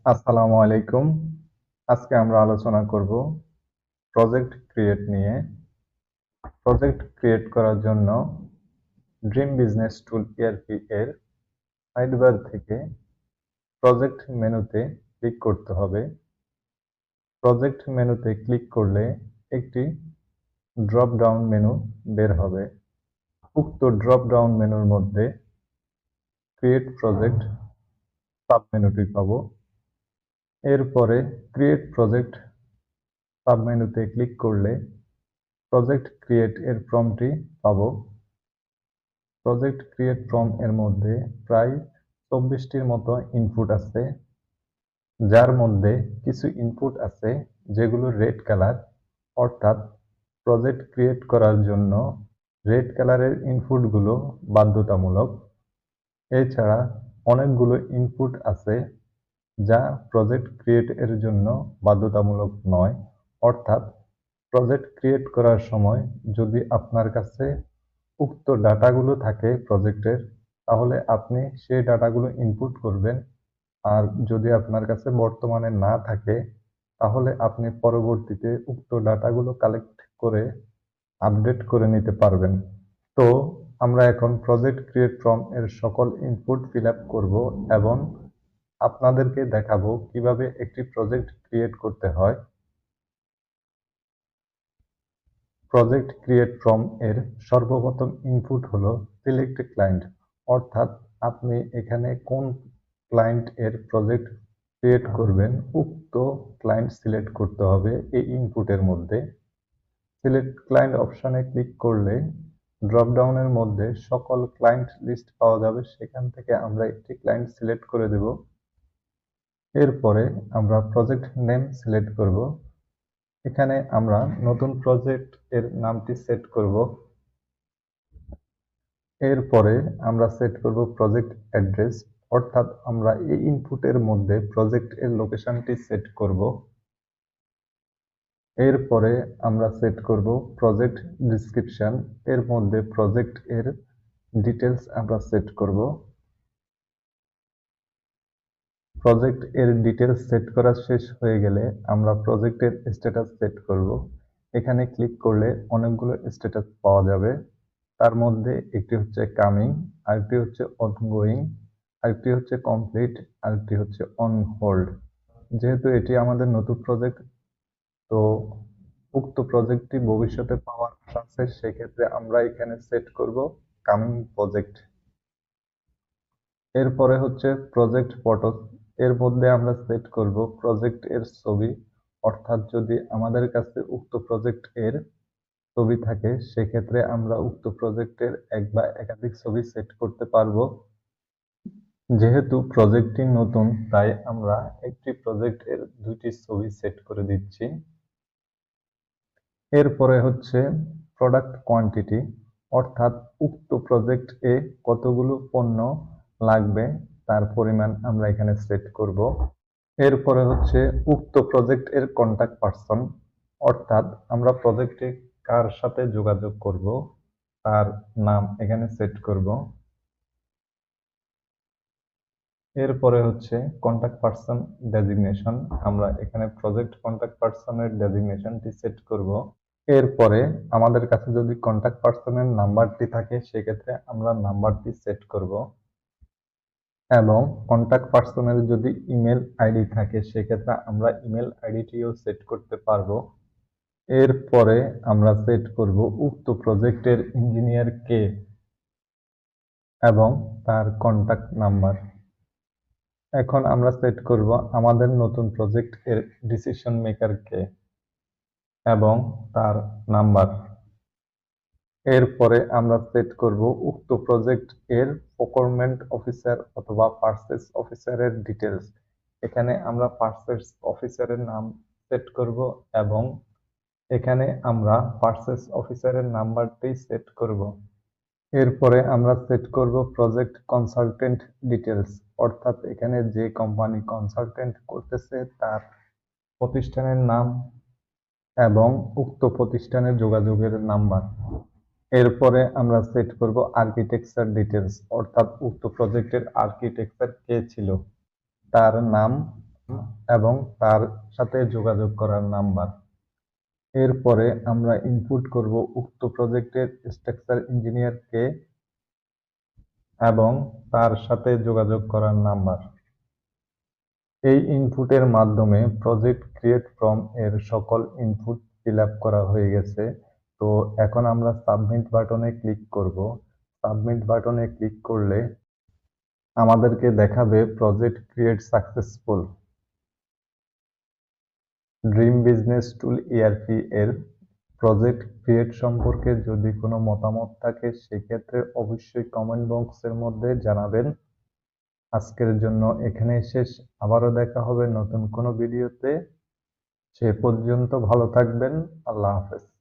আসসালামু আলাইকুম। আজকে আমরা আলোচনা করব প্রজেক্ট ক্রিয়েট নিয়ে। প্রজেক্ট ক্রিয়েট করার জন্য ড্রিম বিজনেস টুল ইআরপি এর সাইডবার থেকে প্রজেক্ট মেনুতে ক্লিক করতে হবে। প্রজেক্ট মেনুতে ক্লিক করলে একটি ড্রপ ডাউন মেনু বের হবে। উক্ত ড্রপ ডাউন মেনুর মধ্যে ক্রিয়েট প্রজেক্ট সাব মেনুটি পাবো। এরপরে ক্রিয়েট প্রজেক্ট সাব মেনুতে ক্লিক করলে প্রজেক্ট ক্রিয়েট এর ফর্মটি পাবো। প্রজেক্ট ক্রিয়েট ফর্ম এর মধ্যে প্রায় 24টির মতো ইনপুট আছে, যার মধ্যে কিছু ইনপুট আছে যেগুলো রেড কালার, অর্থাৎ প্রজেক্ট ক্রিয়েট করার জন্য রেড কালারের ইনপুটগুলো বাধ্যতামূলক। এছাড়া অনেকগুলো ইনপুট আছে যা প্রজেক্ট ক্রিয়েট এর জন্য বাধ্যতামূলক নয়, অর্থাৎ প্রজেক্ট ক্রিয়েট করার সময় যদি আপনার কাছে উক্ত ডাটাগুলো থাকে প্রজেক্টের, তাহলে আপনি সেই ডাটাগুলো ইনপুট করবেন। আর যদি আপনার কাছে বর্তমানে না থাকে, তাহলে আপনি পরবর্তীতে উক্ত ডাটাগুলো কালেক্ট করে আপডেট করে নিতে পারবেন। তো আমরা এখন প্রজেক্ট ক্রিয়েট ফর্ম এর সকল ইনপুট ফিল আপ করবো এবং আপনাদেরকে দেখাবো কিভাবে একটি প্রজেক্ট ক্রিয়েট করতে হয়। প্রজেক্ট ক্রিয়েট ফর্ম এর সর্বপ্রথম ইনপুট হলো সিলেক্ট ক্লায়েন্ট, অর্থাৎ আপনি এখানে কোন ক্লায়েন্ট এর প্রজেক্ট ক্রিয়েট করবেন উক্ত ক্লায়েন্ট সিলেক্ট করতে হবে এই ইনপুটের মধ্যে। সিলেক্ট ক্লায়েন্ট অপশনে ক্লিক করলে ড্রপ ডাউনের মধ্যে সকল ক্লায়েন্ট লিস্ট পাওয়া যাবে, সেখান থেকে আমরা একটি ক্লায়েন্ট সিলেক্ট করে দেব। এরপরে আমরা প্রজেক্ট নেম সিলেক্ট করব। এখানে আমরা নতুন প্রজেক্ট এর নামটি সেট করব। এরপরে আমরা সেট করব প্রজেক্ট অ্যাড্রেস, অর্থাৎ আমরা এই ইনপুটের মধ্যে প্রজেক্ট এর লোকেশনটি সেট করব। এরপরে আমরা সেট করব প্রজেক্ট ডিসক্রিপশন, এর মধ্যে প্রজেক্ট এর ডিটেলস আমরা সেট করব। প্রজেক্ট এর ডিটেলস সেট করা শেষ হয়ে গেলে আমরা প্রজেক্টের স্ট্যাটাস সেট করব। এখানে ক্লিক করলে অনেকগুলো স্ট্যাটাস পাওয়া যাবে, তার মধ্যে একটি হচ্ছে কামিং, আরেকটি হচ্ছে অনগোয়িং, আরেকটি হচ্ছে কমপ্লিট, আরেকটি হচ্ছে অন হোল্ড। যেহেতু এটি আমাদের নতুন প্রজেক্ট, তো উক্ত প্রজেক্টটি ভবিষ্যতে পাওয়ার আশা আছে, সেক্ষেত্রে আমরা এখানে সেট করব কামিং প্রজেক্ট। এরপরে হচ্ছে প্রজেক্ট ফটোস, এর মধ্যে আমরা সেট করব প্রজেক্ট এর ছবি, অর্থাৎ যদি আমাদের কাছে উক্ত প্রজেক্ট এর ছবি থাকে সেক্ষেত্রে আমরা উক্ত প্রজেক্টের এক বা একাধিক ছবি সেট করতে পারবো। যেহেতু প্রজেক্টটি নতুন, তাই আমরা একটি প্রজেক্ট এর দুইটি ছবি সেট করে দিচ্ছি। এরপরে হচ্ছে প্রোডাক্ট কোয়ান্টিটি, অর্থাৎ উক্ত প্রজেক্ট এ কতগুলো পণ্য লাগবে তার পরিমাণ আমরা এখানে সেট করব। এরপরে হচ্ছে উক্ত প্রজেক্ট এর কন্টাক্ট পারসন, অর্থাৎ আমরা প্রজেক্টে কার সাথে যোগাযোগ করব তার নাম এখানে সেট করব। এরপরে হচ্ছে কন্টাক্ট পারসন ডেজিগনেশন, আমরা এখানে প্রজেক্ট কন্টাক্ট পারসনের ডেজিগনেশনটি সেট করব। এরপরে আমাদের কাছে যদি কন্টাক্ট পারসনের নাম্বারটি থাকে সেক্ষেত্রে আমরা নাম্বারটি সেট করব, এবং কন্টাক্ট পারসনের যদি ইমেল আইডি থাকে সেক্ষেত্রে আমরা ইমেল আইডিটিও সেট করতে পারবো। এরপরে আমরা সেট করব উক্ত প্রজেক্টের ইঞ্জিনিয়ার কে এবং তার কন্টাক্ট নাম্বার। এখন আমরা সেট করব আমাদের নতুন প্রজেক্ট এর ডিসিশন মেকার কে এবং তার নাম্বার। এরপরে আমরা সেট করব উক্ত প্রজেক্ট এর প্রকিউরমেন্ট অফিসার অথবা পারচেজ অফিসারের ডিটেলস। এখানে আমরা পারচেজ অফিসারের নাম সেট করব এবং এখানে আমরা পারচেজ অফিসারের নাম্বারটি সেট করব। এরপরে আমরা সেট করব প্রজেক্ট কনসালটেন্ট ডিটেলস, অর্থাৎ এখানে যে কোম্পানি কনসালটেন্ট করতেছে তার প্রতিষ্ঠানের নাম এবং উক্ত প্রতিষ্ঠানের যোগাযোগের নাম্বার। এরপরে আমরা সেট করব আর্কিটেকচার ডিটেলস, অর্থাৎ উক্ত প্রজেক্টের আর্কিটেকচার কে ছিল তার নাম এবং তার সাথে যোগাযোগ করার নাম্বার। এরপরে আমরা ইনপুট করব উক্ত প্রজেক্টের স্ট্রাকচার ইঞ্জিনিয়ার কে এবং তার সাথে যোগাযোগ করার নাম্বার। এই ইনপুটের মাধ্যমে প্রজেক্ট ক্রিয়েট ফর্ম এর সকল ইনপুট ফিল আপ করা হয়ে গেছে। তো এখন আমরা সাবমিট বাটনে ক্লিক করব। সাবমিট বাটনে ক্লিক করলে আমাদেরকে দেখাবে project create successful. Dream business tool ERP এর প্রজেক্ট ক্রিয়েট সম্পর্কে যদি কোনো মতামত থাকে সেক্ষেত্রে অবশ্যই কমেন্ট বক্সের মধ্যে জানাবেন। আজকের জন্য এখানেই শেষ। আবারও দেখা হবে নতুন কোনো ভিডিওতে। সে পর্যন্ত ভালো থাকবেন। আল্লাহ হাফেজ।